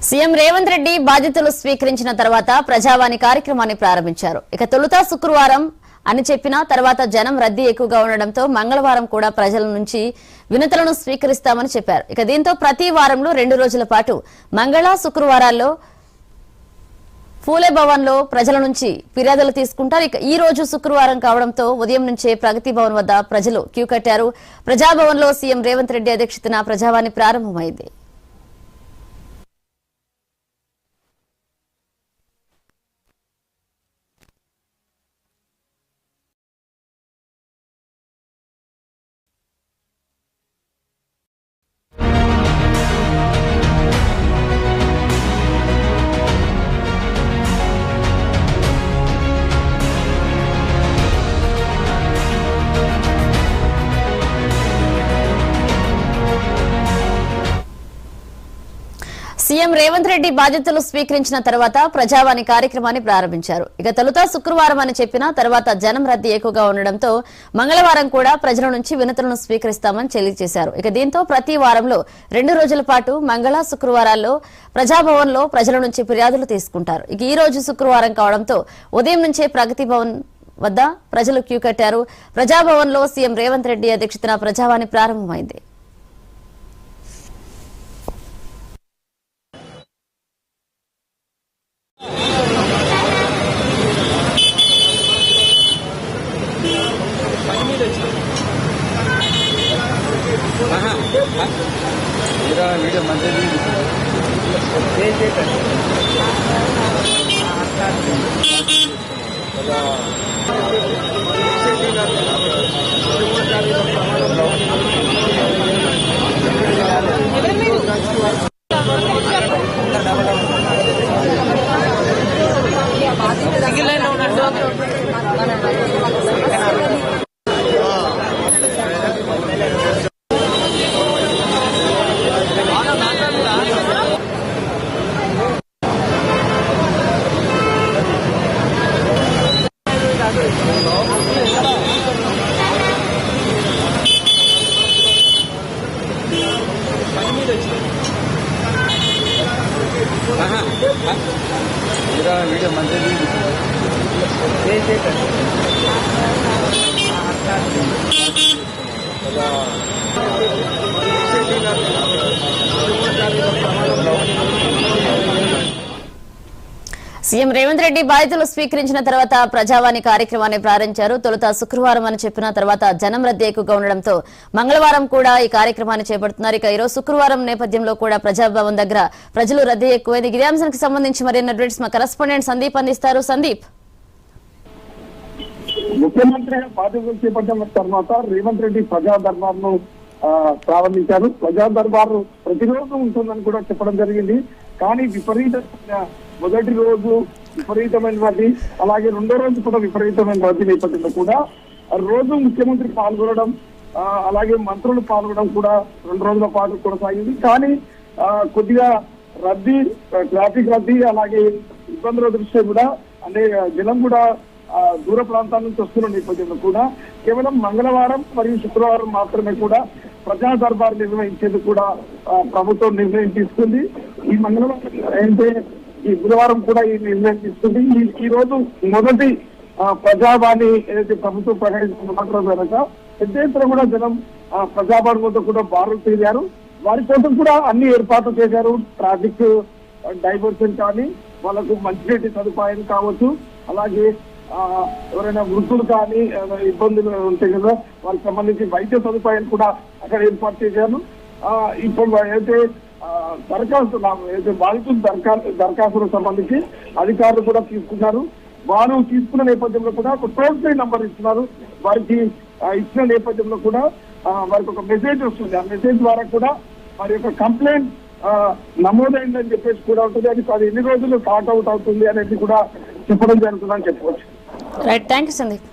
CM Revanth Reddy బాధ్యతలు స్వీకరించిన తర్వాత ప్రజావాణి కార్యక్రమాన్ని ప్రారంభించారు. ఇక తొలుత శుక్రవారం అని చెప్పిన తర్వాత జనం రద్దీ ఎక్కువగా ఉండడంతో మంగళవారం కూడా ప్రజల నుంచి వినతులను స్వీకరిస్తామని చెప్పారు. ఇక దీంతో ప్రతి వారంలో 2 రోజుల పాటు మంగళ శుక్రవారాల్లో ఫూలే భవన్ లో ప్రజల నుంచి ఫిర్యాదులు తీసుకుంటారు. ఇక ఈ రోజు శుక్రవారం కావడంతో ఉదయం నుంచే ప్రగతి భవన్ వద్ద ప్రజలు క్యూ కట్టారు. ప్రజాభవన్ లో సీఎం రేవంత్ రెడ్డి అధ్యక్షతన ప్రజావాణి ప్రారంభమైంది. సీఎం రేవంత్ రెడ్డి బాధ్యతలు స్వీకరించిన తర్వాత ప్రజావాణి కార్యక్రమాన్ని ప్రారంభించారు. ఇక తొలుత శుక్రవారం అని చెప్పిన తర్వాత జనం రద్దీ ఎక్కువగా ఉండడంతో మంగళవారం కూడా ప్రజల నుంచి వినతులను స్వీకరిస్తామని తెలియజేశారు. ఇక దీంతో ప్రతి వారంలో 2 రోజుల పాటు మంగళ శుక్రవారాల్లో ప్రజాభవన్ లో ప్రజల నుంచి ఫిర్యాదులు తీసుకుంటారు. ఇక ఈ రోజు శుక్రవారం కావడంతో ఉదయం నుంచే ప్రగతి భవన్ వద్ద ప్రజలు క్యూ కట్టారు. ప్రజాభవన్ లో సీఎం రేవంత్ రెడ్డి అధ్యక్షతన ప్రజావాణి ప్రారంభమైంది. वीडियो मंदिर वीडियो मंदिर సీఎం రేవంత్ రెడ్డి బాధ్యతలు స్వీకరించిన తర్వాత ప్రజావాణి కార్యక్రమాన్ని ప్రారంభించారు. తొలుత శుక్రవారం అని చెప్పిన తర్వాత జనం రద్దీ ఎక్కువగా ఉండడంతో మంగళవారం కూడా ఈ కార్యక్రమాన్ని చేపడుతున్నారు. ఇక ఈరోజు శుక్రవారం నేపథ్యంలో కూడా ప్రజాభవన్ దగ్గర ప్రజలు రద్దీ ఎక్కువైంది. ఇదే అంశానికి సంబంధించి మరిన్ని అప్డేట్స్ మా కరెస్పాండెంట్ సందీప్ అందిస్తారు. సందీప్, ముఖ్యమంత్రిగా బాధ్యతలు చేపట్టిన తర్వాత రేవంత్ రెడ్డి ప్రజా దర్బార్ ను ప్రారంభించారు. ప్రజా దర్బార్ ప్రతిరోజు ఉంటుందని కూడా చెప్పడం జరిగింది. కానీ విపరీతమైన మొదటి రోజు విపరీతమైన రద్దీ, అలాగే 2వ రోజు కూడా విపరీతమైన రద్దీ నేపథ్యంలో కూడా రోజు ముఖ్యమంత్రి పాల్గొనడం, అలాగే మంత్రులు పాల్గొనడం కూడా 2 రోజుల పాటు కొనసాగింది. కానీ కొద్దిగా రద్దీ, ట్రాఫిక్ రద్దీ, అలాగే ఇబ్బందుల దృష్ట్యా కూడా అంటే జనం కూడా దూర ప్రాంతాల నుంచి వస్తున్న నేపథ్యంలో కూడా కేవలం మంగళవారం మరియు శుక్రవారం మాత్రమే కూడా ప్రజా దర్బార్ నిర్వహించేందుకు కూడా ప్రభుత్వం నిర్ణయం తీసుకుంది. ఈ మంగళవారం అయితే ఈ బుధవారం కూడా ఈ నిర్ణయం తీసుకుంది. ఈ రోజు మొదటి ప్రజావాణి ఏదైతే ప్రభుత్వం ప్రకటించిన మాత్రం కనుక పెద్ద ఎత్తున కూడా జనం ప్రజావాణి వద్ద కూడా బారులు తిరిగారు. వారి కోసం కూడా అన్ని ఏర్పాట్లు చేశారు. ట్రాఫిక్ డైవర్షన్ కానీ, వాళ్ళకు మంచినీటి సదుపాయం కావచ్చు, అలాగే ఎవరైనా వృద్ధులు కానీ ఇబ్బందులు ఉంటాయి కదా, వారికి సంబంధించి వైద్య సదుపాయాలు కూడా అక్కడ ఏర్పాటు చేశారు. ఇప్పుడు అయితే బాధితుల దరఖాస్తులకు సంబంధించి అధికారులు కూడా తీసుకున్నారు. వారు తీసుకున్న నేపథ్యంలో కూడా ఒక టోల్ ఫ్రీ నంబర్ ఇస్తున్నారు. వారికి ఇచ్చిన నేపథ్యంలో కూడా వారికి ఒక మెసేజ్ వస్తుంది. ఆ మెసేజ్ ద్వారా కూడా వారి యొక్క కంప్లైంట్ నమోదైందని చెప్పేసి కూడా ఉంటుంది. అది ఎన్ని రోజులు స్టార్ట్ అవుట్ అవుతుంది అనేది కూడా చెప్పడం జరుగుతుందని చెప్పవచ్చు. Right, thank you Sandeep.